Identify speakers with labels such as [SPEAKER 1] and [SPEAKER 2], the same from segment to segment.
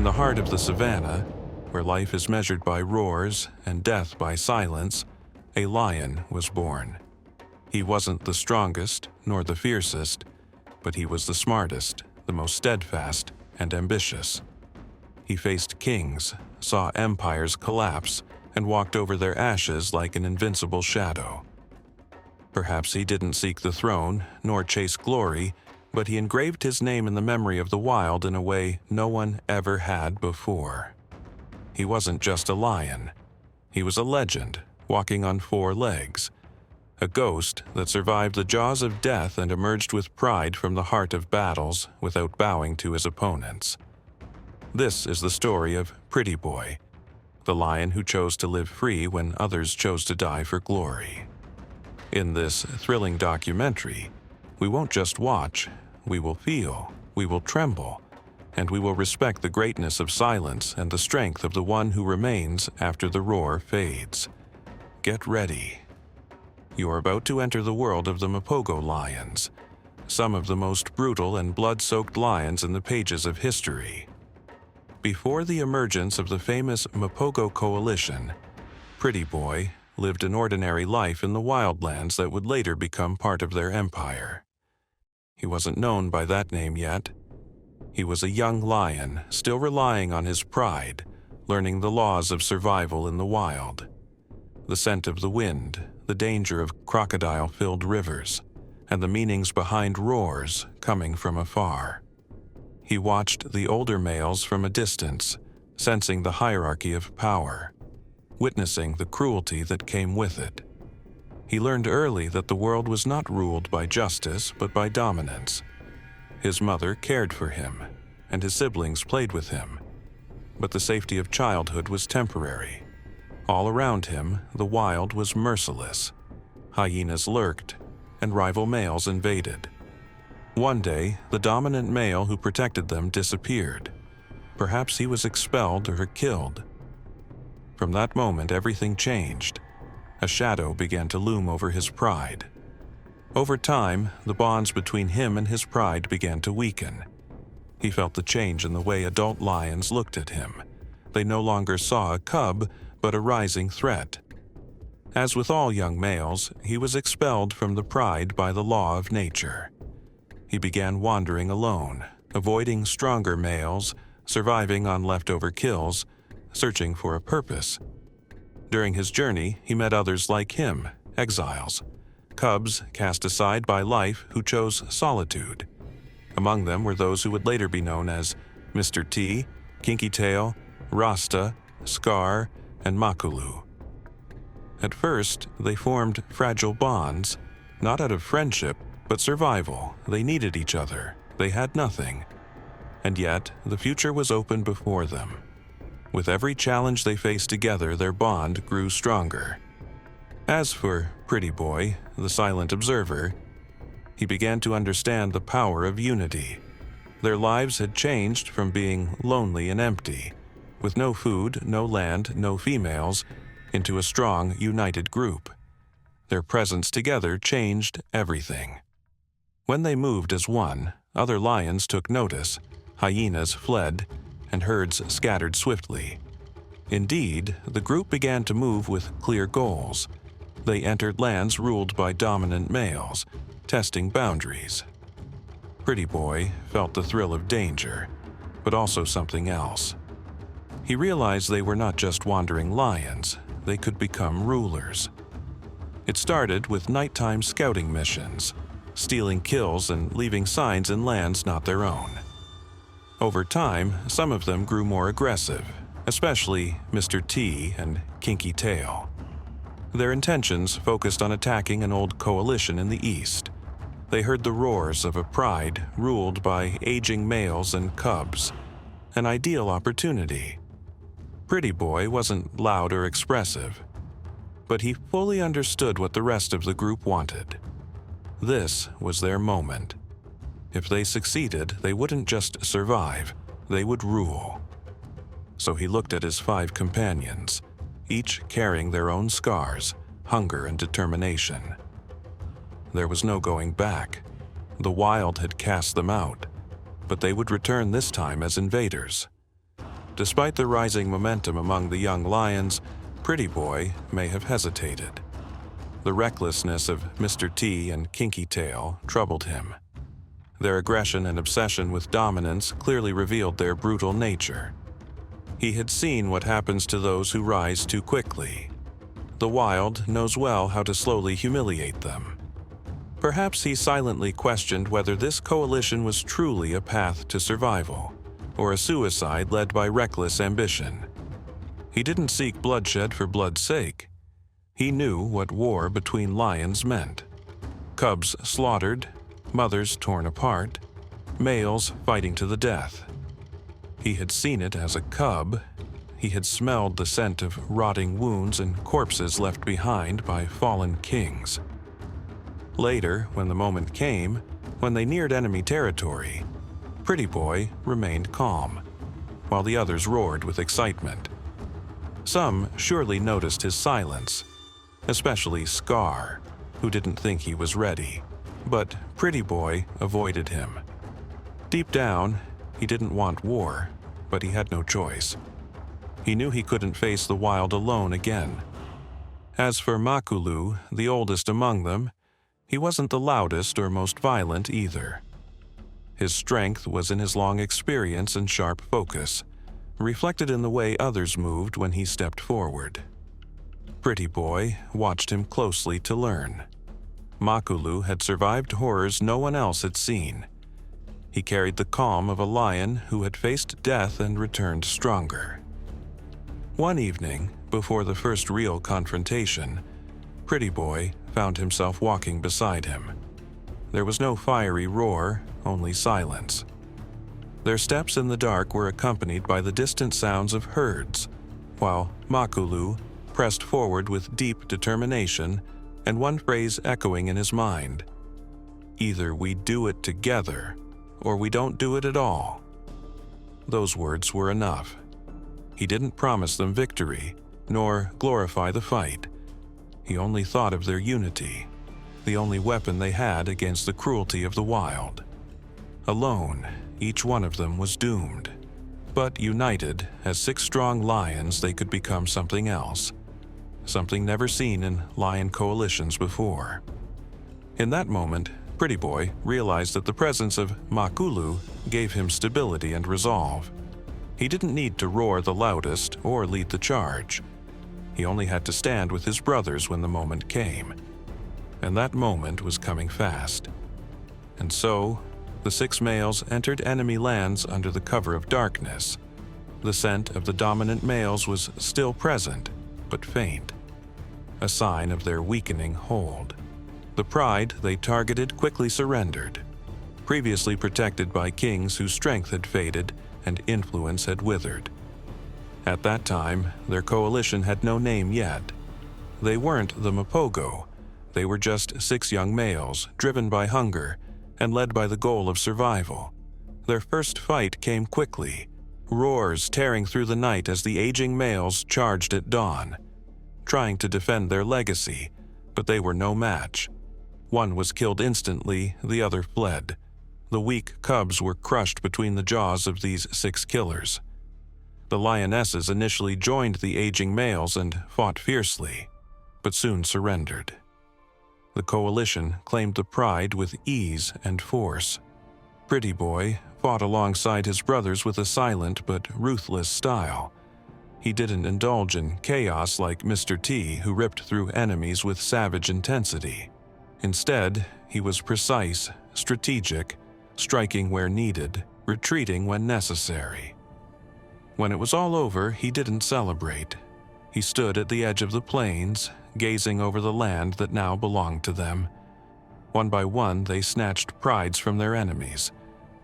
[SPEAKER 1] In the heart of the savanna, where life is measured by roars and death by silence, a lion was born. He wasn't the strongest nor the fiercest, but he was the smartest, the most steadfast and ambitious. He faced kings, saw empires collapse, and walked over their ashes like an invincible shadow. Perhaps he didn't seek the throne nor chase glory, but he engraved his name in the memory of the wild in a way no one ever had before. He wasn't just a lion. He was a legend, walking on 4 legs, a ghost that survived the jaws of death and emerged with pride from the heart of battles without bowing to his opponents. This is the story of Pretty Boy, the lion who chose to live free when others chose to die for glory. In this thrilling documentary, we won't just watch, we will feel, we will tremble, and we will respect the greatness of silence and the strength of the one who remains after the roar fades. Get ready. You are about to enter the world of the Mapogo lions, some of the most brutal and blood-soaked lions in the pages of history. Before the emergence of the famous Mapogo coalition, Pretty Boy lived an ordinary life in the wildlands that would later become part of their empire. He wasn't known by that name yet. He was a young lion, still relying on his pride, learning the laws of survival in the wild. The scent of the wind, the danger of crocodile-filled rivers, and the meanings behind roars coming from afar. He watched the older males from a distance, sensing the hierarchy of power, witnessing the cruelty that came with it. He learned early that the world was not ruled by justice but by dominance. His mother cared for him, and his siblings played with him. But the safety of childhood was temporary. All around him, the wild was merciless. Hyenas lurked, and rival males invaded. One day, the dominant male who protected them disappeared. Perhaps he was expelled or killed. From that moment, everything changed. A shadow began to loom over his pride. Over time, the bonds between him and his pride began to weaken. He felt the change in the way adult lions looked at him. They no longer saw a cub, but a rising threat. As with all young males, he was expelled from the pride by the law of nature. He began wandering alone, avoiding stronger males, surviving on leftover kills, searching for a purpose. During his journey, he met others like him, exiles, cubs cast aside by life who chose solitude. Among them were those who would later be known as Mr. T, Kinky Tail, Rasta, Scar, and Makulu. At first, they formed fragile bonds, not out of friendship, but survival. They needed each other. They had nothing. And yet, the future was open before them. With every challenge they faced together, their bond grew stronger. As for Pretty Boy, the silent observer, he began to understand the power of unity. Their lives had changed from being lonely and empty, with no food, no land, no females, into a strong, united group. Their presence together changed everything. When they moved as one, other lions took notice, hyenas fled, and herds scattered swiftly. Indeed, the group began to move with clear goals. They entered lands ruled by dominant males, testing boundaries. Pretty Boy felt the thrill of danger, but also something else. He realized they were not just wandering lions, they could become rulers. It started with nighttime scouting missions, stealing kills and leaving signs in lands not their own. Over time, some of them grew more aggressive, especially Mr. T and Kinky Tail. Their intentions focused on attacking an old coalition in the east. They heard the roars of a pride ruled by aging males and cubs, an ideal opportunity. Pretty Boy wasn't loud or expressive, but he fully understood what the rest of the group wanted. This was their moment. If they succeeded, they wouldn't just survive, they would rule. So he looked at his 5 companions, each carrying their own scars, hunger and determination. There was no going back. The wild had cast them out, but they would return this time as invaders. Despite the rising momentum among the young lions, Pretty Boy may have hesitated. The recklessness of Mr. T and Kinky Tail troubled him. Their aggression and obsession with dominance clearly revealed their brutal nature. He had seen what happens to those who rise too quickly. The wild knows well how to slowly humiliate them. Perhaps he silently questioned whether this coalition was truly a path to survival, or a suicide led by reckless ambition. He didn't seek bloodshed for blood's sake. He knew what war between lions meant. Cubs slaughtered, mothers torn apart, males fighting to the death. He had seen it as a cub. He had smelled the scent of rotting wounds and corpses left behind by fallen kings. Later, when the moment came, when they neared enemy territory, Pretty Boy remained calm, while the others roared with excitement. Some surely noticed his silence, especially Scar, who didn't think he was ready. But Pretty Boy avoided him. Deep down, he didn't want war, but he had no choice. He knew he couldn't face the wild alone again. As for Makulu, the oldest among them, he wasn't the loudest or most violent either. His strength was in his long experience and sharp focus, reflected in the way others moved when he stepped forward. Pretty Boy watched him closely to learn. Makulu had survived horrors no one else had seen. He carried the calm of a lion who had faced death and returned stronger. One evening, before the first real confrontation, Pretty Boy found himself walking beside him. There was no fiery roar, only silence. Their steps in the dark were accompanied by the distant sounds of herds, while Makulu pressed forward with deep determination and one phrase echoing in his mind: "Either we do it together, or we don't do it at all." Those words were enough. He didn't promise them victory, nor glorify the fight. He only thought of their unity, the only weapon they had against the cruelty of the wild. Alone, each one of them was doomed. But united, as 6 strong lions, they could become something else. Something never seen in lion coalitions before. In that moment, Pretty Boy realized that the presence of Makulu gave him stability and resolve. He didn't need to roar the loudest or lead the charge. He only had to stand with his brothers when the moment came. And that moment was coming fast. And so, the 6 males entered enemy lands under the cover of darkness. The scent of the dominant males was still present, but faint, a sign of their weakening hold. The pride they targeted quickly surrendered, previously protected by kings whose strength had faded and influence had withered. At that time, their coalition had no name yet. They weren't the Mapogo. They were just 6 young males, driven by hunger and led by the goal of survival. Their first fight came quickly, roars tearing through the night as the aging males charged at dawn, trying to defend their legacy, but they were no match. One was killed instantly, the other fled. The weak cubs were crushed between the jaws of these 6 killers. The lionesses initially joined the aging males and fought fiercely, but soon surrendered. The coalition claimed the pride with ease and force. Pretty Boy fought alongside his brothers with a silent but ruthless style. He didn't indulge in chaos like Mr. T, who ripped through enemies with savage intensity. Instead, he was precise, strategic, striking where needed, retreating when necessary. When it was all over, he didn't celebrate. He stood at the edge of the plains, gazing over the land that now belonged to them. One by one, they snatched prides from their enemies.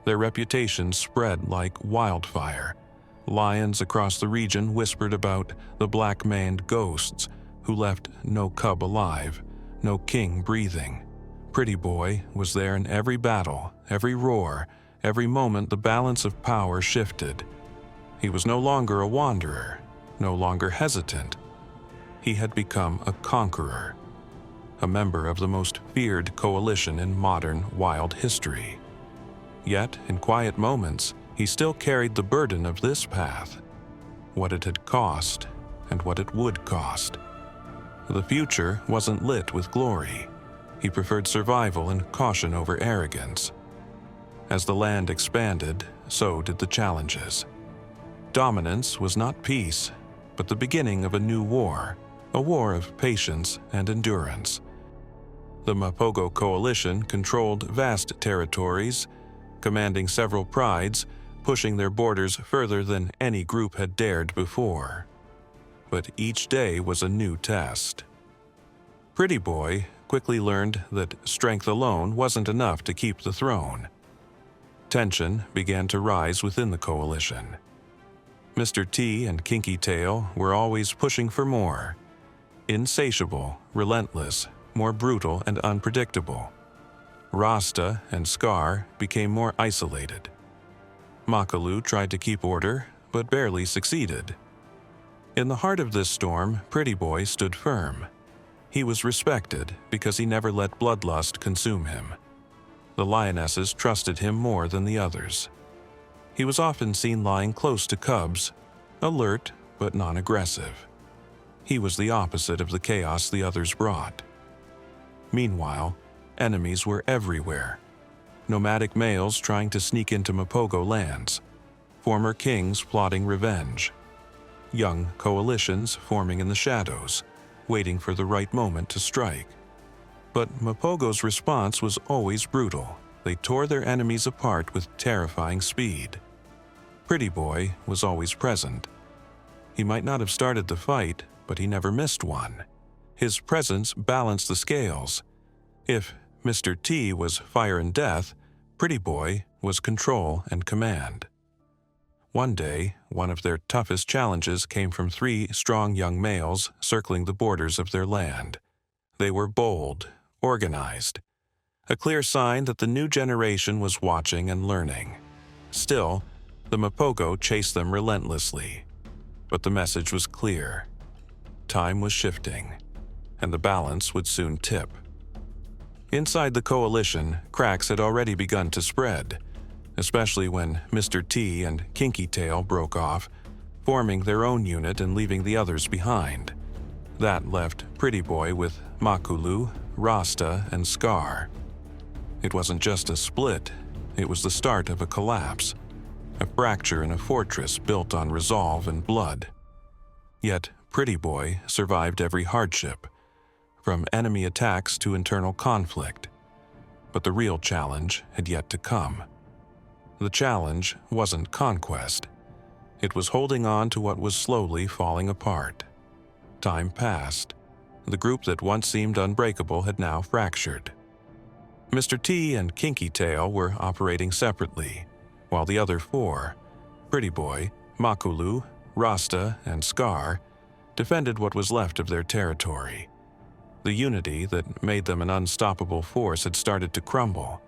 [SPEAKER 1] Their reputation spread like wildfire. Lions across the region whispered about the black-maned ghosts who left no cub alive, no king breathing. Pretty Boy was there in every battle, every roar, every moment the balance of power shifted. He was no longer a wanderer, no longer hesitant. He had become a conqueror, a member of the most feared coalition in modern wild history. Yet, in quiet moments, he still carried the burden of this path. what it had cost, and what it would cost. The future wasn't lit with glory. He preferred survival and caution over arrogance. As the land expanded, so did the challenges. Dominance was not peace, but the beginning of a new war, a war of patience and endurance. The Mapogo coalition controlled vast territories, commanding several prides, pushing their borders further than any group had dared before. But each day was a new test. Pretty Boy quickly learned that strength alone wasn't enough to keep the throne. Tension began to rise within the coalition. Mr. T and Kinky Tail were always pushing for more. Insatiable, relentless, more brutal and unpredictable. Rasta and Scar became more isolated. Makulu tried to keep order, but barely succeeded. In the heart of this storm, Pretty Boy stood firm. He was respected because he never let bloodlust consume him. The lionesses trusted him more than the others. He was often seen lying close to cubs, alert but non-aggressive. He was the opposite of the chaos the others brought. Meanwhile, enemies were everywhere. Nomadic males trying to sneak into Mapogo lands, former kings plotting revenge, young coalitions forming in the shadows, waiting for the right moment to strike. But Mapogo's response was always brutal. They tore their enemies apart with terrifying speed. Pretty Boy was always present. He might not have started the fight, but he never missed one. His presence balanced the scales. If Mr. T was fire and death, Pretty Boy was control and command. One day, one of their toughest challenges came from 3 strong young males circling the borders of their land. They were bold, organized, a clear sign that the new generation was watching and learning. Still, the Mapogo chased them relentlessly. But the message was clear. Time was shifting, and the balance would soon tip. Inside the coalition, cracks had already begun to spread, especially when Mr. T and Kinky Tail broke off, forming their own unit and leaving the others behind. That left Pretty Boy with Makulu, Rasta, and Scar. It wasn't just a split, it was the start of a collapse, a fracture in a fortress built on resolve and blood. Yet Pretty Boy survived every hardship, from enemy attacks to internal conflict. But the real challenge had yet to come. The challenge wasn't conquest. It was holding on to what was slowly falling apart. Time passed. The group that once seemed unbreakable had now fractured. Mr. T and Kinky Tail were operating separately, while the other 4, Pretty Boy, Makulu, Rasta, and Scar, defended what was left of their territory. The unity that made them an unstoppable force had started to crumble.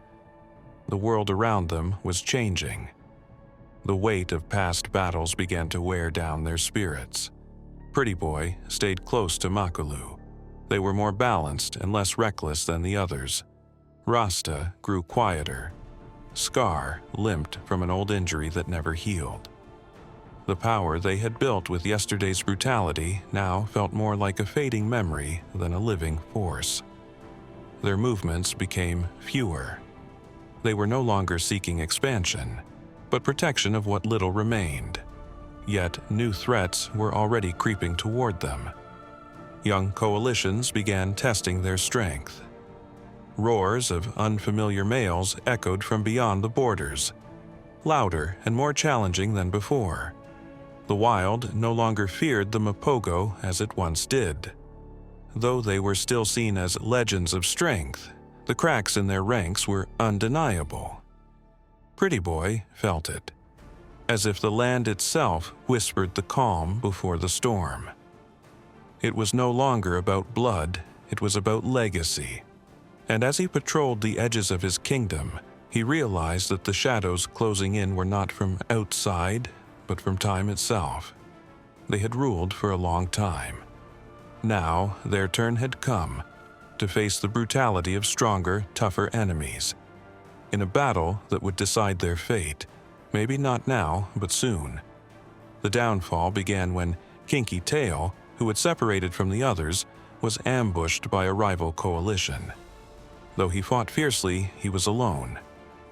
[SPEAKER 1] The world around them was changing. The weight of past battles began to wear down their spirits. Pretty Boy stayed close to Makulu. They were more balanced and less reckless than the others. Rasta grew quieter. Scar limped from an old injury that never healed. The power they had built with yesterday's brutality now felt more like a fading memory than a living force. Their movements became fewer. They were no longer seeking expansion, but protection of what little remained. Yet new threats were already creeping toward them. Young coalitions began testing their strength. Roars of unfamiliar males echoed from beyond the borders, louder and more challenging than before. The wild no longer feared the Mapogo as it once did. Though they were still seen as legends of strength, the cracks in their ranks were undeniable. Pretty Boy felt it, as if the land itself whispered the calm before the storm. It was no longer about blood, it was about legacy. And as he patrolled the edges of his kingdom, he realized that the shadows closing in were not from outside, but from time itself. They had ruled for a long time. Now their turn had come to face the brutality of stronger, tougher enemies, in a battle that would decide their fate, maybe not now, but soon. The downfall began when Kinky Tail, who had separated from the others, was ambushed by a rival coalition. Though he fought fiercely, he was alone,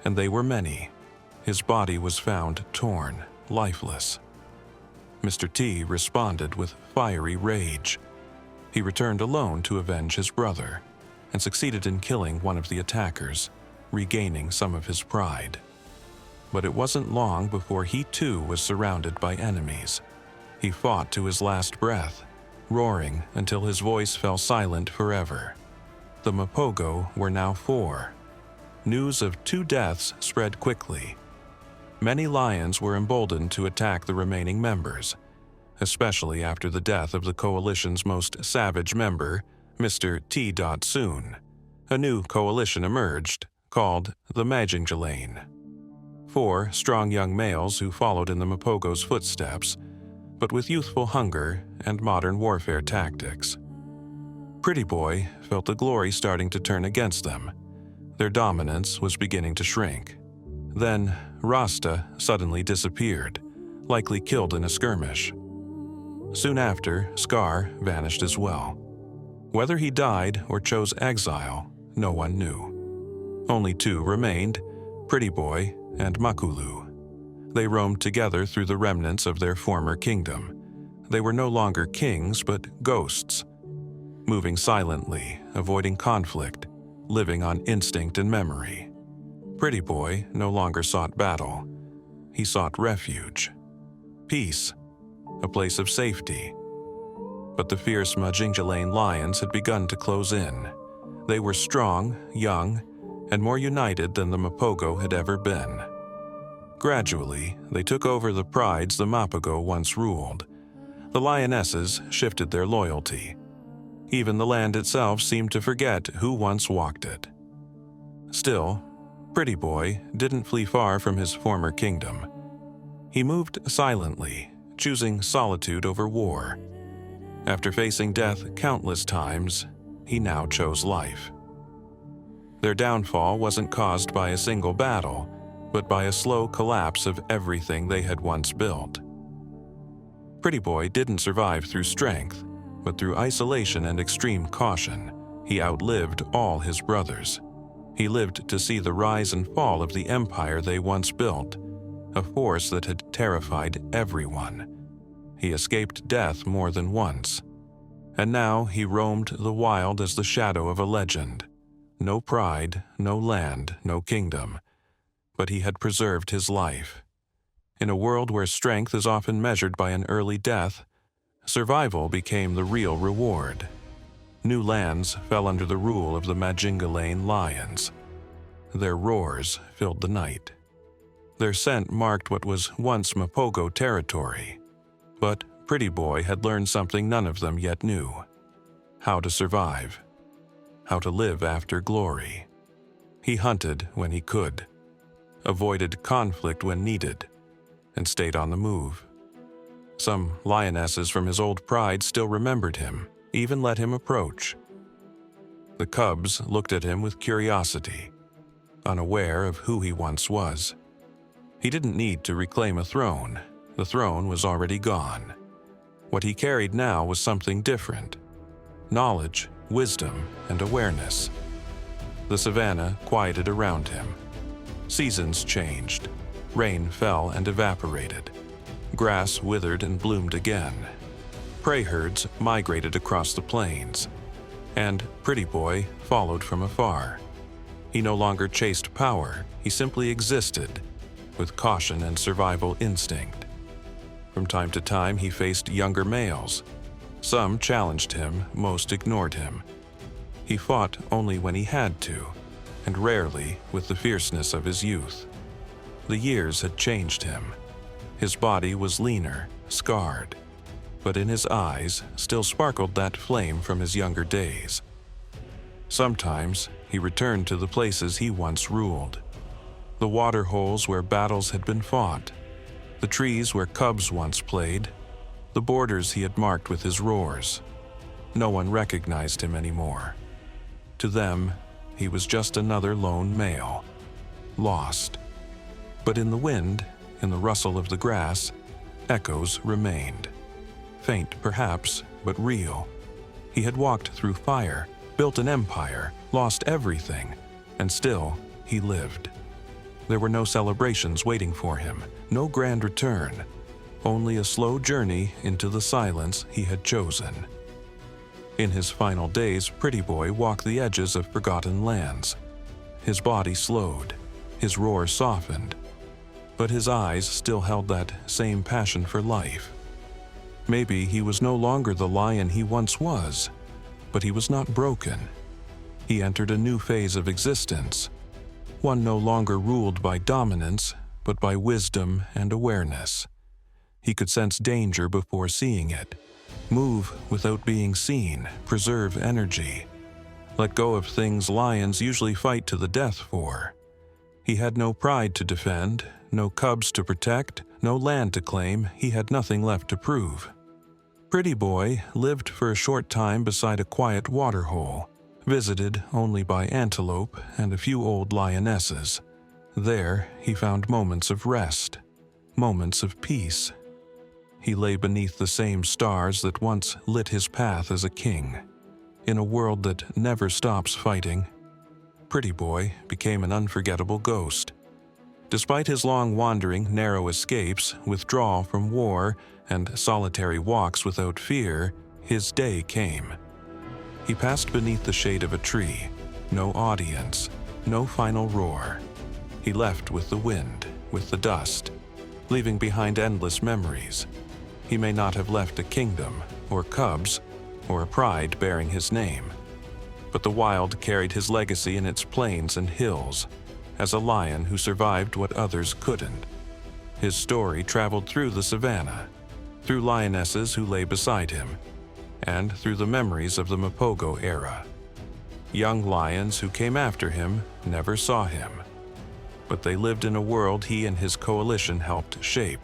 [SPEAKER 1] and they were many. His body was found torn, lifeless. Mr. T responded with fiery rage. He returned alone to avenge his brother, and succeeded in killing one of the attackers, regaining some of his pride. But it wasn't long before he too was surrounded by enemies. He fought to his last breath, roaring until his voice fell silent forever. The Mapogo were now 4. News of 2 deaths spread quickly. Many lions were emboldened to attack the remaining members, especially after the death of the coalition's most savage member, Mr. T. Soon. A new coalition emerged, called the Majingalane. 4 strong young males who followed in the Mapogo's footsteps, but with youthful hunger and modern warfare tactics. Pretty Boy felt the glory starting to turn against them. Their dominance was beginning to shrink. Then, Rasta suddenly disappeared, likely killed in a skirmish. Soon after, Scar vanished as well. Whether he died or chose exile, no one knew. Only 2 remained, Pretty Boy and Makulu. They roamed together through the remnants of their former kingdom. They were no longer kings, but ghosts, moving silently, avoiding conflict, living on instinct and memory. Pretty Boy no longer sought battle. He sought refuge, peace, a place of safety. But the fierce Majingalane lions had begun to close in. They were strong, young, and more united than the Mapogo had ever been. Gradually, they took over the prides the Mapogo once ruled. The lionesses shifted their loyalty. Even the land itself seemed to forget who once walked it. Still, Pretty Boy didn't flee far from his former kingdom. He moved silently, choosing solitude over war. After facing death countless times, he now chose life. Their downfall wasn't caused by a single battle, but by a slow collapse of everything they had once built. Pretty Boy didn't survive through strength, but through isolation and extreme caution. He outlived all his brothers. He lived to see the rise and fall of the empire they once built, a force that had terrified everyone. He escaped death more than once, and now he roamed the wild as the shadow of a legend. No pride, no land, no kingdom, but he had preserved his life. In a world where strength is often measured by an early death, survival became the real reward. New lands fell under the rule of the Majingalane lions. Their roars filled the night. Their scent marked what was once Mapogo territory. But Pretty Boy had learned something none of them yet knew: how to survive, how to live after glory. He hunted when he could, avoided conflict when needed, and stayed on the move. Some lionesses from his old pride still remembered him, even let him approach. The cubs looked at him with curiosity, unaware of who he once was. He didn't need to reclaim a throne. The throne was already gone. What he carried now was something different: knowledge, wisdom, and awareness. The savanna quieted around him. Seasons changed. Rain fell and evaporated. Grass withered and bloomed again. Prey herds migrated across the plains, and Pretty Boy followed from afar. He no longer chased power, he simply existed, with caution and survival instinct. From time to time, he faced younger males. Some challenged him, most ignored him. He fought only when he had to, and rarely with the fierceness of his youth. The years had changed him. His body was leaner, scarred, but in his eyes still sparkled that flame from his younger days. Sometimes he returned to the places he once ruled: the water holes where battles had been fought, the trees where cubs once played, the borders he had marked with his roars. No one recognized him anymore. To them, he was just another lone male, lost. But in the wind, in the rustle of the grass, echoes remained. Faint, perhaps, but real. He had walked through fire, built an empire, lost everything, and still he lived. There were no celebrations waiting for him, no grand return, only a slow journey into the silence he had chosen. In his final days, Pretty Boy walked the edges of forgotten lands. His body slowed, his roar softened, but his eyes still held that same passion for life. Maybe he was no longer the lion he once was, but he was not broken. He entered a new phase of existence, one no longer ruled by dominance, but by wisdom and awareness. He could sense danger before seeing it, move without being seen, preserve energy, let go of things lions usually fight to the death for. He had no pride to defend, no cubs to protect, no land to claim. He had nothing left to prove. Pretty Boy lived for a short time beside a quiet waterhole, visited only by antelope and a few old lionesses. There he found moments of rest, moments of peace. He lay beneath the same stars that once lit his path as a king. In a world that never stops fighting, Pretty Boy became an unforgettable ghost. Despite his long wandering, narrow escapes, withdrawal from war, and solitary walks without fear, his day came. He passed beneath the shade of a tree. No audience, no final roar. He left with the wind, with the dust, leaving behind endless memories. He may not have left a kingdom, or cubs, or a pride bearing his name, but the wild carried his legacy in its plains and hills, as a lion who survived what others couldn't. His story traveled through the savanna, through lionesses who lay beside him, and through the memories of the Mapogo era. Young lions who came after him never saw him, but they lived in a world he and his coalition helped shape.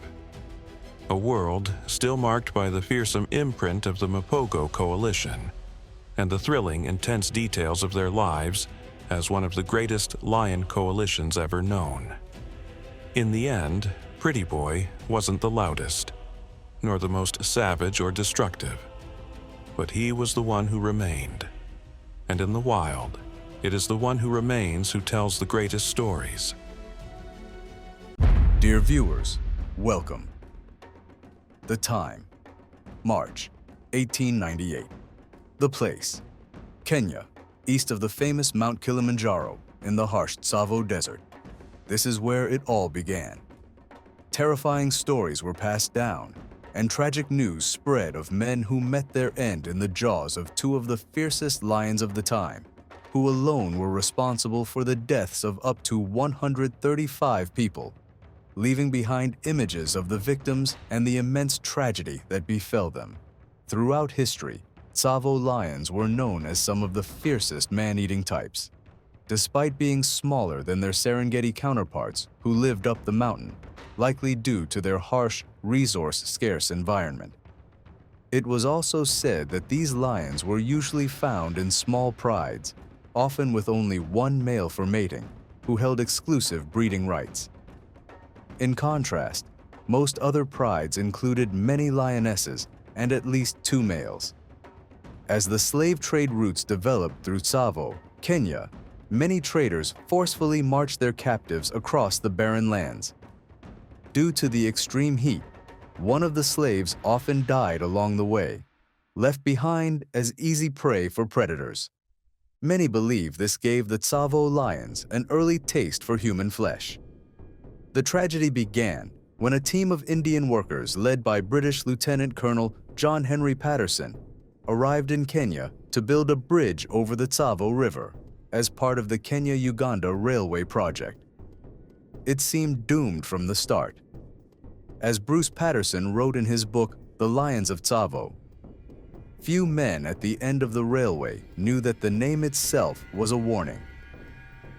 [SPEAKER 1] A world still marked by the fearsome imprint of the Mapogo coalition, and the thrilling, intense details of their lives as one of the greatest lion coalitions ever known. In the end, Pretty Boy wasn't the loudest, nor the most savage or destructive, but he was the one who remained. And in the wild, it is the one who remains who tells the greatest stories.
[SPEAKER 2] Dear viewers, welcome. The time, March 1898. The place, Kenya, east of the famous Mount Kilimanjaro in the harsh Tsavo Desert. This is where it all began. Terrifying stories were passed down, and tragic news spread of men who met their end in the jaws of two of the fiercest lions of the time, who alone were responsible for the deaths of up to 135 people, leaving behind images of the victims and the immense tragedy that befell them. Throughout history, Tsavo lions were known as some of the fiercest man-eating types, despite being smaller than their Serengeti counterparts who lived up the mountain, likely due to their harsh, resource-scarce environment. It was also said that these lions were usually found in small prides, often with only one male for mating, who held exclusive breeding rights. In contrast, most other prides included many lionesses and at least two males. As the slave trade routes developed through Tsavo, Kenya, many traders forcefully marched their captives across the barren lands. Due to the extreme heat, one of the slaves often died along the way, left behind as easy prey for predators. Many believe this gave the Tsavo lions an early taste for human flesh. The tragedy began when a team of Indian workers led by British Lieutenant Colonel John Henry Patterson arrived in Kenya to build a bridge over the Tsavo River as part of the Kenya-Uganda Railway project. It seemed doomed from the start. As Bruce Patterson wrote in his book, The Lions of Tsavo, few men at the end of the railway knew that the name itself was a warning.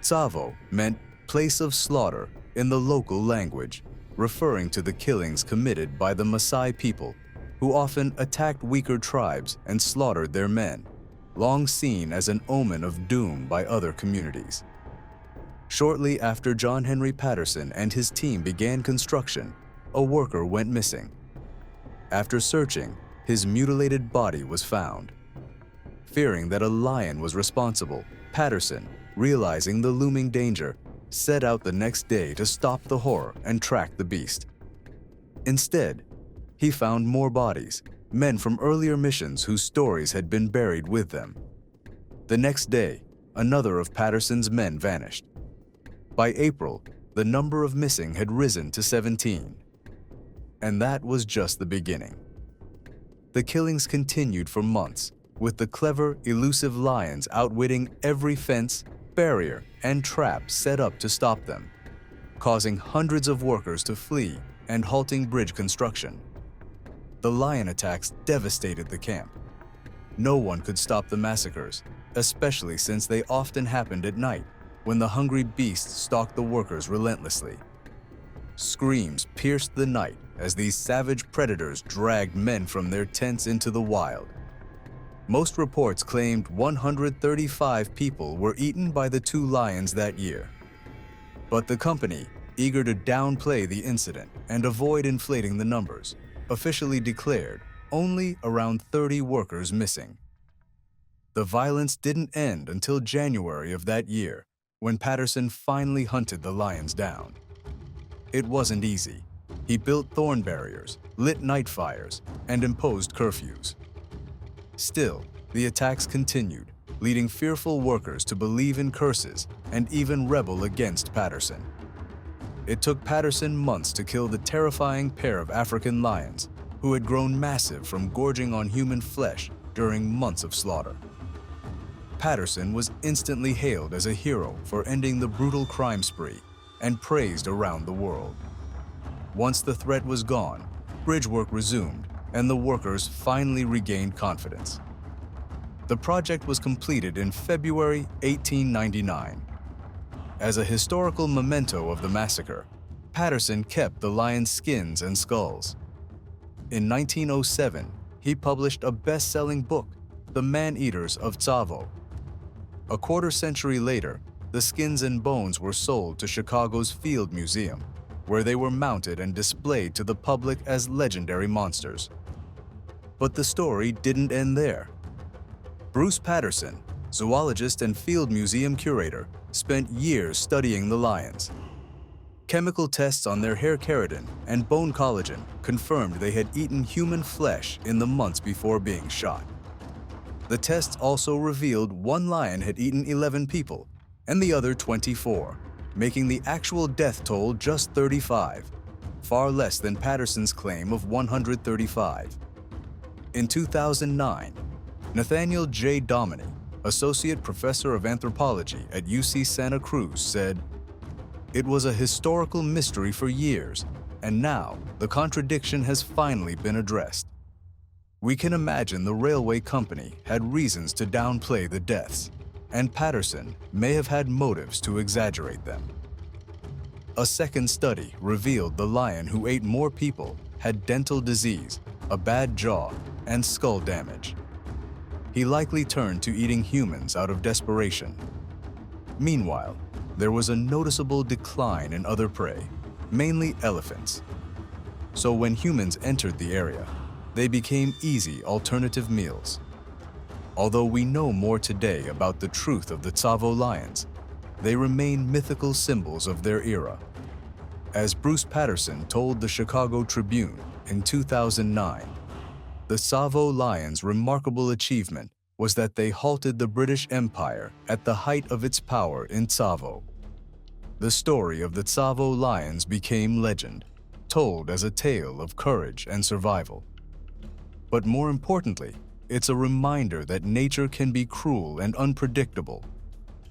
[SPEAKER 2] Tsavo meant place of slaughter in the local language, referring to the killings committed by the Maasai people, who often attacked weaker tribes and slaughtered their men, long seen as an omen of doom by other communities. Shortly after John Henry Patterson and his team began construction, a worker went missing, After searching, his mutilated body was found. Fearing that a lion was responsible, Patterson, realizing the looming danger, set out the next day to stop the horror and track the beast. Instead, he found more bodies, men from earlier missions whose stories had been buried with them. The next day, another of Patterson's men vanished. By April, the number of missing had risen to 17. And that was just the beginning. The killings continued for months, with the clever, elusive lions outwitting every fence, barrier, and trap set up to stop them, causing hundreds of workers to flee and halting bridge construction. The lion attacks devastated the camp. No one could stop the massacres, especially since they often happened at night, when the hungry beasts stalked the workers relentlessly. Screams pierced the night as these savage predators dragged men from their tents into the wild. Most reports claimed 135 people were eaten by the two lions that year. But the company, eager to downplay the incident and avoid inflating the numbers, officially declared only around 30 workers missing. The violence didn't end until January of that year, when Patterson finally hunted the lions down. It wasn't easy. He built thorn barriers, lit night fires, and imposed curfews. Still, the attacks continued, leading fearful workers to believe in curses and even rebel against Patterson. It took Patterson months to kill the terrifying pair of African lions, who had grown massive from gorging on human flesh during months of slaughter. Patterson was instantly hailed as a hero for ending the brutal crime spree and praised around the world. Once the threat was gone, bridge work resumed, and the workers finally regained confidence. The project was completed in February 1899. As a historical memento of the massacre, Patterson kept the lions' skins and skulls. In 1907, he published a best-selling book, The Man-Eaters of Tsavo. A quarter-century later, the skins and bones were sold to Chicago's Field Museum, where they were mounted and displayed to the public as legendary monsters. But the story didn't end there. Bruce Patterson, zoologist and Field Museum curator, spent years studying the lions. Chemical tests on their hair keratin and bone collagen confirmed they had eaten human flesh in the months before being shot. The tests also revealed one lion had eaten 11 people and the other 24, making the actual death toll just 35, far less than Patterson's claim of 135. In 2009, Nathaniel J. Dominy, associate professor of anthropology at UC Santa Cruz, said, "It was a historical mystery for years, and now the contradiction has finally been addressed. We can imagine the railway company had reasons to downplay the deaths, and Patterson may have had motives to exaggerate them." A second study revealed the lion who ate more people had dental disease, a bad jaw, and skull damage. He likely turned to eating humans out of desperation. Meanwhile, there was a noticeable decline in other prey, mainly elephants. So when humans entered the area, they became easy alternative meals. Although we know more today about the truth of the Tsavo lions, they remain mythical symbols of their era. As Bruce Patterson told the Chicago Tribune in 2009, the Tsavo lions' remarkable achievement was that they halted the British Empire at the height of its power in Tsavo. The story of the Tsavo lions became legend, told as a tale of courage and survival. But more importantly, it's a reminder that nature can be cruel and unpredictable,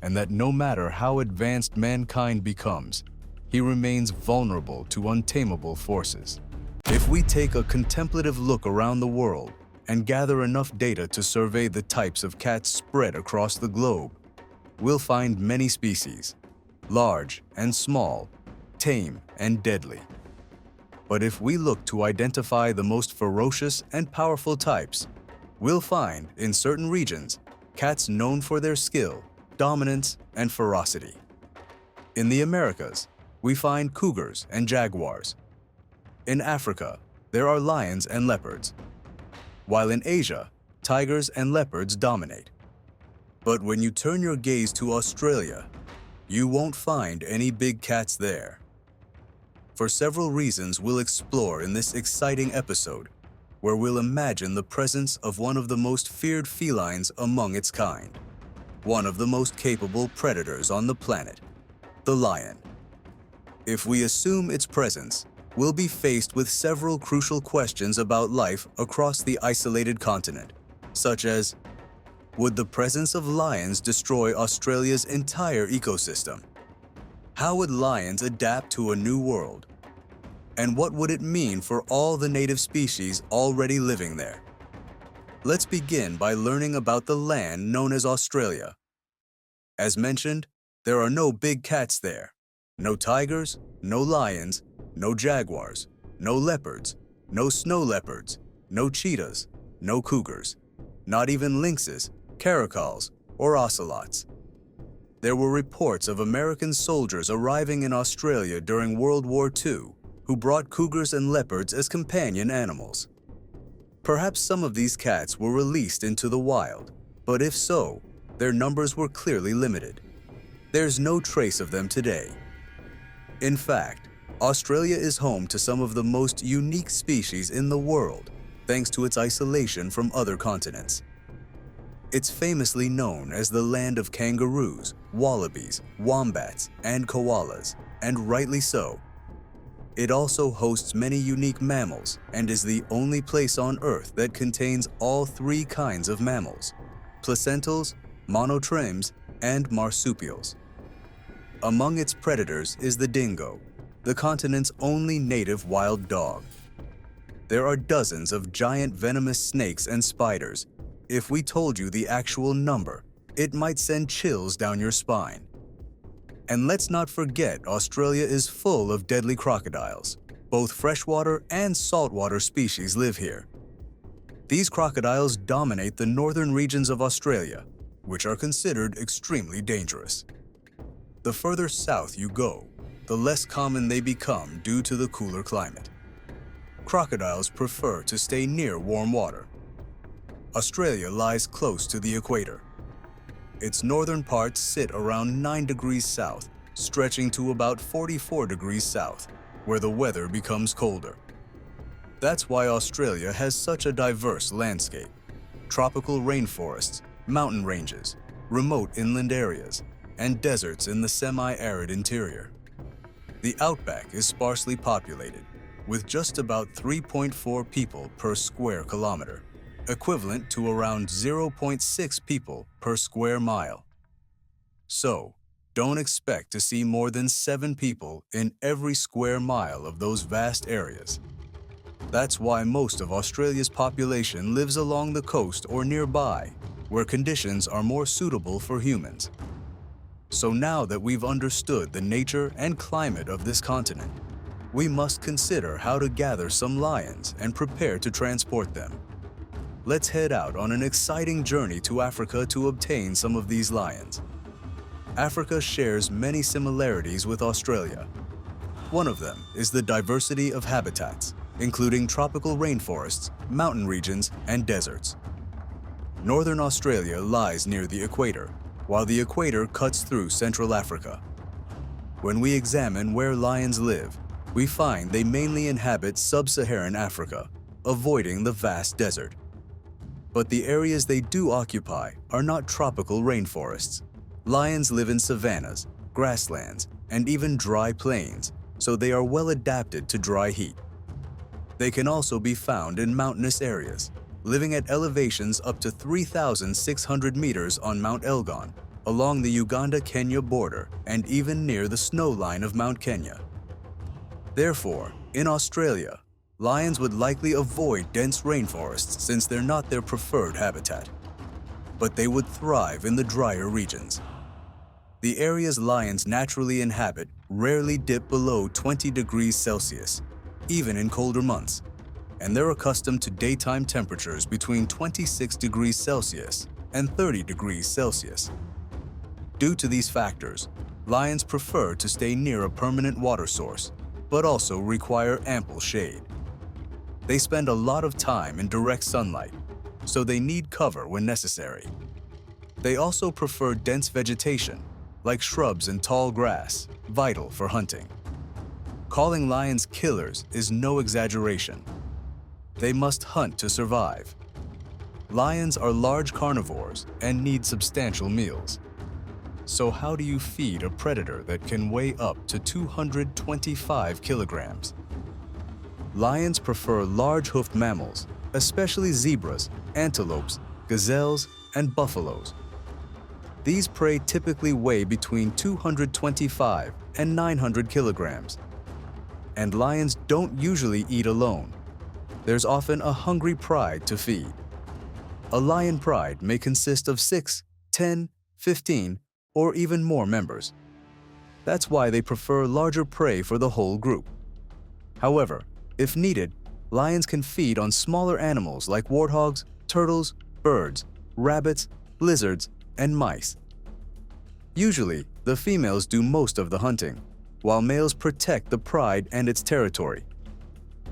[SPEAKER 2] and that no matter how advanced mankind becomes, he remains vulnerable to untamable forces. If we take a contemplative look around the world and gather enough data to survey the types of cats spread across the globe, we'll find many species, large and small, tame and deadly. But if we look to identify the most ferocious and powerful types, we'll find, in certain regions, cats known for their skill, dominance, and ferocity. In the Americas, we find cougars and jaguars. In Africa, there are lions and leopards, while in Asia, tigers and leopards dominate. But when you turn your gaze to Australia, you won't find any big cats there. For several reasons we'll explore in this exciting episode, where we'll imagine the presence of one of the most feared felines among its kind, one of the most capable predators on the planet, the lion. If we assume its presence, we'll be faced with several crucial questions about life across the isolated continent, such as, would the presence of lions destroy Australia's entire ecosystem? How would lions adapt to a new world? And what would it mean for all the native species already living there? Let's begin by learning about the land known as Australia. As mentioned, there are no big cats there. No tigers, no lions, no jaguars, no leopards, no snow leopards, no cheetahs, no cougars, not even lynxes, caracals, or ocelots. There were reports of American soldiers arriving in Australia during World War II who brought cougars and leopards as companion animals. Perhaps some of these cats were released into the wild, but if so, their numbers were clearly limited. There's no trace of them today. In fact, Australia is home to some of the most unique species in the world, thanks to its isolation from other continents. It's famously known as the land of kangaroos, wallabies, wombats, and koalas, and rightly so. It also hosts many unique mammals and is the only place on Earth that contains all three kinds of mammals: placentals, monotremes, and marsupials. Among its predators is the dingo, the continent's only native wild dog. There are dozens of giant venomous snakes and spiders. If we told you the actual number, it might send chills down your spine. And let's not forget, Australia is full of deadly crocodiles. Both freshwater and saltwater species live here. These crocodiles dominate the northern regions of Australia, which are considered extremely dangerous. The further south you go, the less common they become due to the cooler climate. Crocodiles prefer to stay near warm water. Australia lies close to the equator. Its northern parts sit around 9 degrees south, stretching to about 44 degrees south, where the weather becomes colder. That's why Australia has such a diverse landscape: tropical rainforests, mountain ranges, remote inland areas, and deserts in the semi-arid interior. The outback is sparsely populated, with just about 3.4 people per square kilometer, equivalent to around 0.6 people per square mile. So, don't expect to see more than 7 people in every square mile of those vast areas. That's why most of Australia's population lives along the coast or nearby, where conditions are more suitable for humans. So now that we've understood the nature and climate of this continent, we must consider how to gather some lions and prepare to transport them. Let's head out on an exciting journey to Africa to obtain some of these lions. Africa shares many similarities with Australia. One of them is the diversity of habitats, including tropical rainforests, mountain regions, and deserts. Northern Australia lies near the equator, while the equator cuts through Central Africa. When we examine where lions live, we find they mainly inhabit sub-Saharan Africa, avoiding the vast desert. But the areas they do occupy are not tropical rainforests. Lions live in savannas, grasslands, and even dry plains, so they are well adapted to dry heat. They can also be found in mountainous areas, living at elevations up to 3,600 meters on Mount Elgon, along the Uganda-Kenya border, and even near the snow line of Mount Kenya. Therefore, in Australia, lions would likely avoid dense rainforests since they're not their preferred habitat. But they would thrive in the drier regions. The areas lions naturally inhabit rarely dip below 20 degrees Celsius, even in colder months, and they're accustomed to daytime temperatures between 26 degrees Celsius and 30 degrees Celsius. Due to these factors, lions prefer to stay near a permanent water source, but also require ample shade. They spend a lot of time in direct sunlight, so they need cover when necessary. They also prefer dense vegetation, like shrubs and tall grass, vital for hunting. Calling lions killers is no exaggeration. They must hunt to survive. Lions are large carnivores and need substantial meals. So how do you feed a predator that can weigh up to 225 kilograms? Lions prefer large-hoofed mammals, especially zebras, antelopes, gazelles, and buffaloes. These prey typically weigh between 225 and 900 kilograms. And lions don't usually eat alone. There's often a hungry pride to feed. A lion pride may consist of 6, 10, 15, or even more members. That's why they prefer larger prey for the whole group. However, if needed, lions can feed on smaller animals like warthogs, turtles, birds, rabbits, lizards, and mice. Usually, the females do most of the hunting, while males protect the pride and its territory.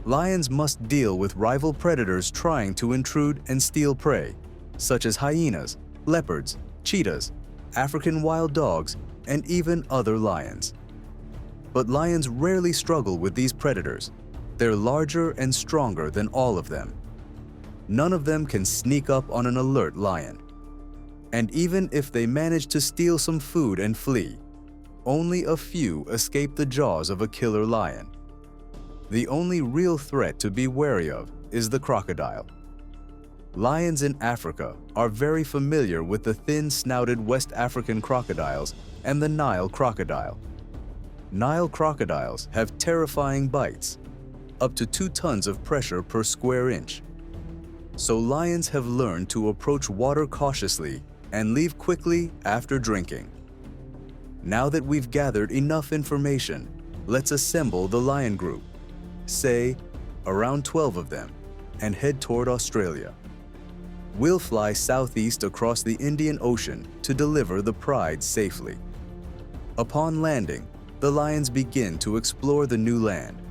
[SPEAKER 2] Lions must deal with rival predators trying to intrude and steal prey, such as hyenas, leopards, cheetahs, African wild dogs, and even other lions. But lions rarely struggle with these predators. They're larger and stronger than all of them. None of them can sneak up on an alert lion. And even if they manage to steal some food and flee, only a few escape the jaws of a killer lion. The only real threat to be wary of is the crocodile. Lions in Africa are very familiar with the thin-snouted West African crocodiles and the Nile crocodile. Nile crocodiles have terrifying bites, up to 2 tons of pressure per square inch. So lions have learned to approach water cautiously and leave quickly after drinking. Now that we've gathered enough information, let's assemble the lion group, say around 12 of them, and head toward Australia. We'll fly southeast across the Indian Ocean to deliver the pride safely. Upon landing, the lions begin to explore the new land.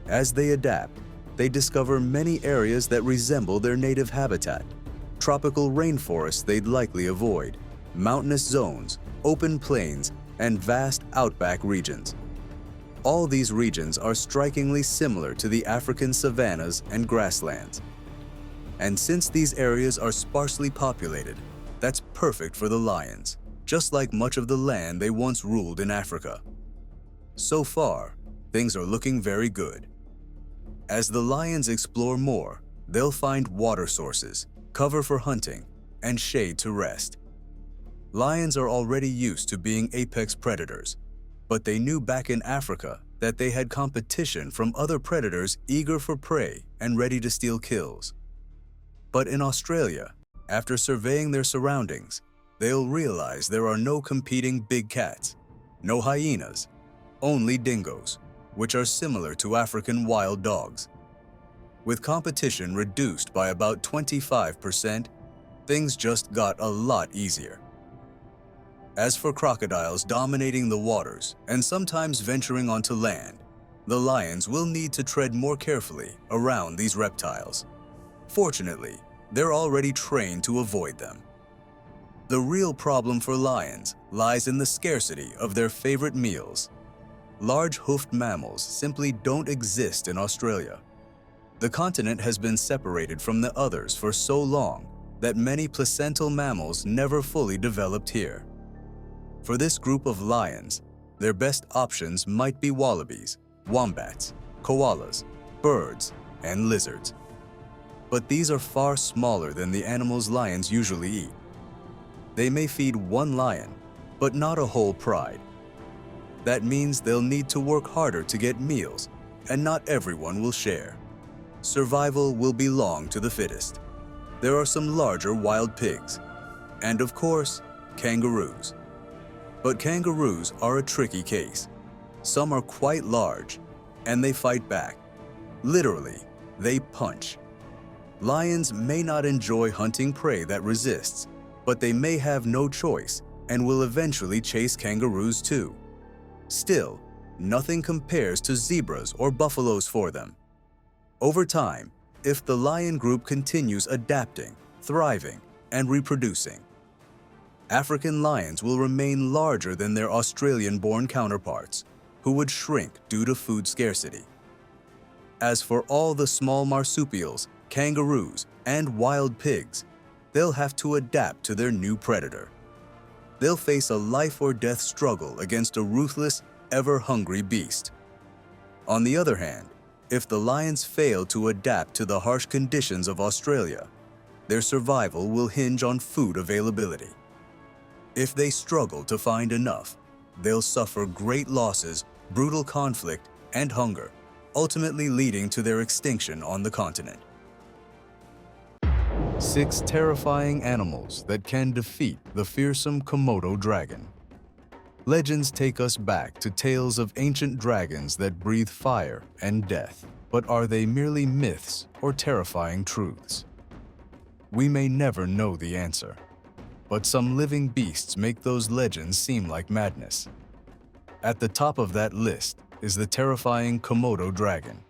[SPEAKER 2] As they adapt, they discover many areas that resemble their native habitat. Tropical rainforests they'd likely avoid, mountainous zones, open plains, and vast outback regions. All these regions are strikingly similar to the African savannas and grasslands. And since these areas are sparsely populated, that's perfect for the lions, just like much of the land they once ruled in Africa. So far, things are looking very good. As the lions explore more, they'll find water sources, cover for hunting, and shade to rest. Lions are already used to being apex predators, but they knew back in Africa that they had competition from other predators eager for prey and ready to steal kills. But in Australia, after surveying their surroundings, they'll realize there are no competing big cats, no hyenas, only dingoes, which are similar to African wild dogs. With competition reduced by about 25%, things just got a lot easier. As for crocodiles dominating the waters and sometimes venturing onto land, the lions will need to tread more carefully around these reptiles. Fortunately, they're already trained to avoid them. The real problem for lions lies in the scarcity of their favorite meals. Large hoofed mammals simply don't exist in Australia. The continent has been separated from the others for so long that many placental mammals never fully developed here. For this group of lions, their best options might be wallabies, wombats, koalas, birds, and lizards. But these are far smaller than the animals lions usually eat. They may feed one lion, but not a whole pride. That means they'll need to work harder to get meals, and not everyone will share. Survival will belong to the fittest. There are some larger wild pigs, and of course, kangaroos. But kangaroos are a tricky case. Some are quite large, and they fight back. Literally, they punch. Lions may not enjoy hunting prey that resists, but they may have no choice and will eventually chase kangaroos too. Still, nothing compares to zebras or buffaloes for them. Over time, if the lion group continues adapting, thriving, and reproducing, African lions will remain larger than their Australian-born counterparts, who would shrink due to food scarcity. As for all the small marsupials, kangaroos, and wild pigs, they'll have to adapt to their new predator. They'll face a life-or-death struggle against a ruthless, ever-hungry beast. On the other hand, if the lions fail to adapt to the harsh conditions of Australia, their survival will hinge on food availability. If they struggle to find enough, they'll suffer great losses, brutal conflict, and hunger, ultimately leading to their extinction on the continent. 6 terrifying animals that can defeat the fearsome Komodo dragon. Legends take us back to tales of ancient dragons that breathe fire and death, but are they merely myths or terrifying truths? We may never know the answer, but some living beasts make those legends seem like madness. At the top of that list is the terrifying Komodo dragon.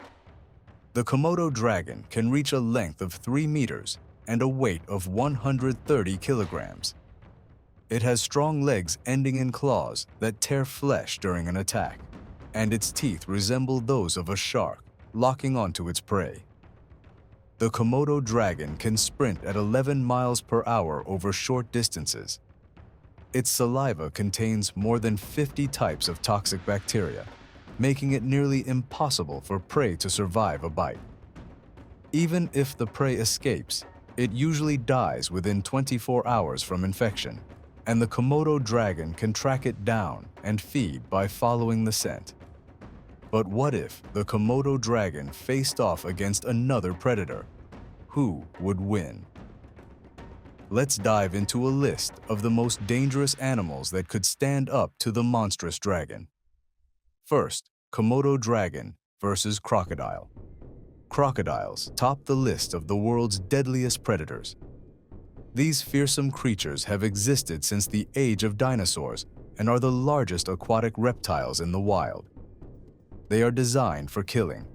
[SPEAKER 2] The Komodo dragon can reach a length of 3 meters and a weight of 130 kilograms. It has strong legs ending in claws that tear flesh during an attack, and its teeth resemble those of a shark, locking onto its prey. The Komodo dragon can sprint at 11 miles per hour over short distances. Its saliva contains more than 50 types of toxic bacteria, making it nearly impossible for prey to survive a bite. Even if the prey escapes, it usually dies within 24 hours from infection, and the Komodo dragon can track it down and feed by following the scent. But what if the Komodo dragon faced off against another predator? Who would win? Let's dive into a list of the most dangerous animals that could stand up to the monstrous dragon. First, Komodo dragon versus crocodile. Crocodiles top the list of the world's deadliest predators. These fearsome creatures have existed since the age of dinosaurs and are the largest aquatic reptiles in the wild. They are designed for killing,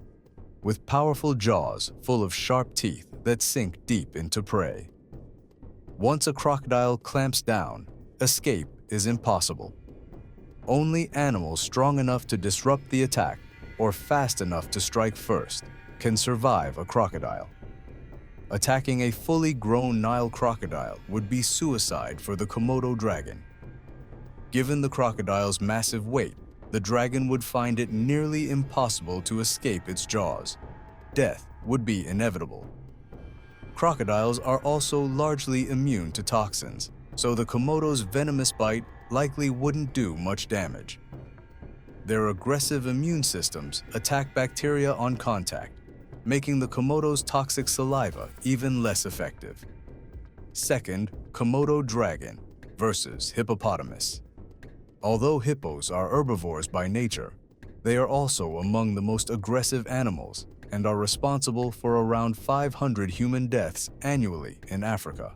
[SPEAKER 2] with powerful jaws full of sharp teeth that sink deep into prey. Once a crocodile clamps down, escape is impossible. Only animals strong enough to disrupt the attack or fast enough to strike first can survive a crocodile. Attacking a fully grown Nile crocodile would be suicide for the Komodo dragon. Given the crocodile's massive weight, the dragon would find it nearly impossible to escape its jaws. Death would be inevitable. Crocodiles are also largely immune to toxins, so the Komodo's venomous bite likely wouldn't do much damage. Their aggressive immune systems attack bacteria on contact, making the Komodo's toxic saliva even less effective. Second, Komodo dragon versus hippopotamus. Although hippos are herbivores by nature, they are also among the most aggressive animals and are responsible for around 500 human deaths annually in Africa.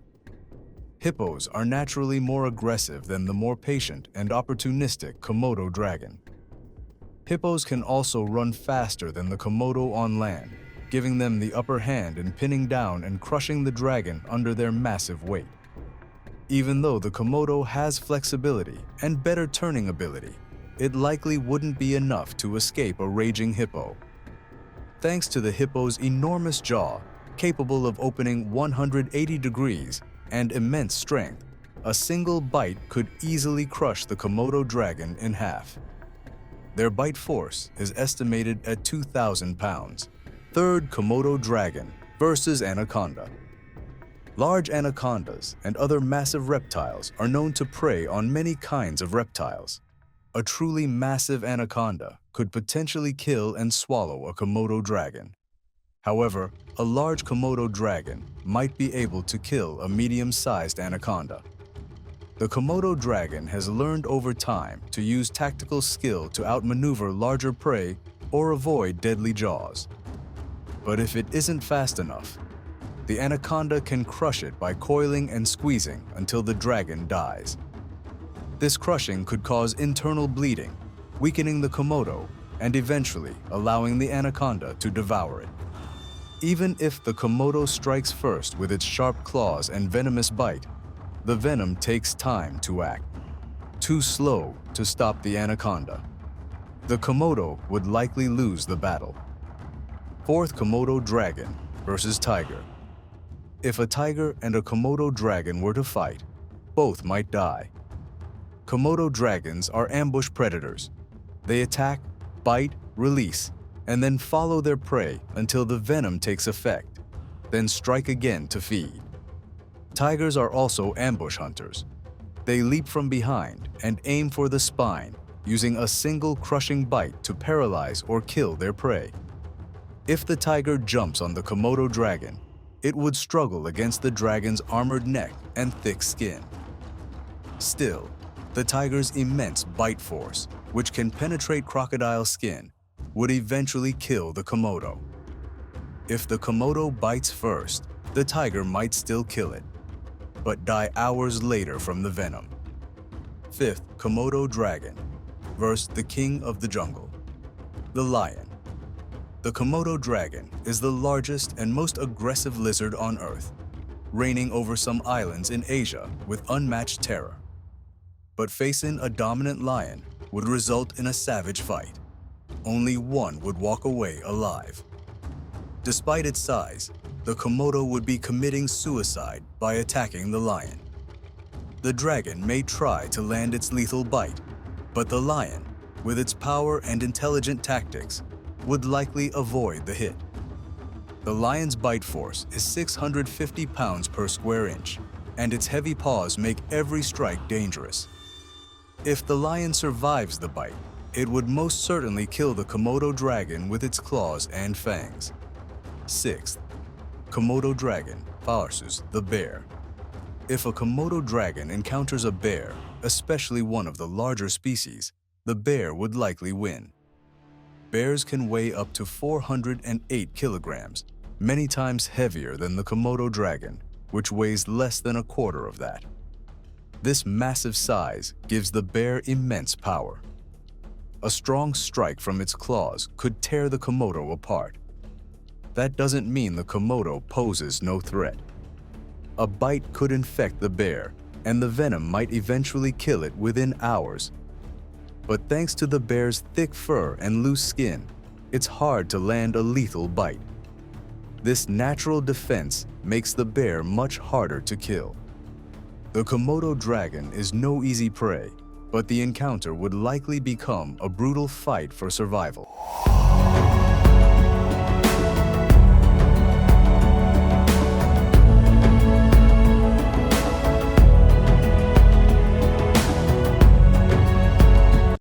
[SPEAKER 2] Hippos are naturally more aggressive than the more patient and opportunistic Komodo dragon. Hippos can also run faster than the Komodo on land, giving them the upper hand in pinning down and crushing the dragon under their massive weight. Even though the Komodo has flexibility and better turning ability, it likely wouldn't be enough to escape a raging hippo. Thanks to the hippo's enormous jaw, capable of opening 180 degrees and immense strength, a single bite could easily crush the Komodo dragon in half. Their bite force is estimated at 2,000 pounds. Third, Komodo dragon versus anaconda. Large anacondas and other massive reptiles are known to prey on many kinds of reptiles. A truly massive anaconda could potentially kill and swallow a Komodo dragon. However, a large Komodo dragon might be able to kill a medium-sized anaconda. The Komodo dragon has learned over time to use tactical skill to outmaneuver larger prey or avoid deadly jaws. But if it isn't fast enough, the anaconda can crush it by coiling and squeezing until the dragon dies. This crushing could cause internal bleeding, weakening the Komodo, and eventually allowing the anaconda to devour it. Even if the Komodo strikes first with its sharp claws and venomous bite, the venom takes time to act, too slow to stop the anaconda. The Komodo would likely lose the battle. Fourth, Komodo dragon versus tiger. If a tiger and a Komodo dragon were to fight, both might die. Komodo dragons are ambush predators. They attack, bite, release, and then follow their prey until the venom takes effect, then strike again to feed. Tigers are also ambush hunters. They leap from behind and aim for the spine, using a single crushing bite to paralyze or kill their prey. If the tiger jumps on the Komodo dragon, it would struggle against the dragon's armored neck and thick skin. Still, the tiger's immense bite force, which can penetrate crocodile skin, would eventually kill the Komodo. If the Komodo bites first, the tiger might still kill it, but die hours later from the venom. Fifth, Komodo dragon versus the king of the jungle, the lion. The Komodo dragon is the largest and most aggressive lizard on Earth, reigning over some islands in Asia with unmatched terror. But facing a dominant lion would result in a savage fight. Only one would walk away alive. Despite its size, the Komodo would be committing suicide by attacking the lion. The dragon may try to land its lethal bite, but the lion, with its power and intelligent tactics, would likely avoid the hit. The lion's bite force is 650 pounds per square inch, and its heavy paws make every strike dangerous. If the lion survives the bite, it would most certainly kill the Komodo dragon with its claws and fangs. Sixth, Komodo dragon versus the bear. If a Komodo dragon encounters a bear, especially one of the larger species, the bear would likely win. Bears can weigh up to 408 kilograms, many times heavier than the Komodo dragon, which weighs less than a quarter of that. This massive size gives the bear immense power. A strong strike from its claws could tear the Komodo apart. That doesn't mean the Komodo poses no threat. A bite could infect the bear, and the venom might eventually kill it within hours. But thanks to the bear's thick fur and loose skin, it's hard to land a lethal bite. This natural defense makes the bear much harder to kill. The Komodo dragon is no easy prey, but the encounter would likely become a brutal fight for survival.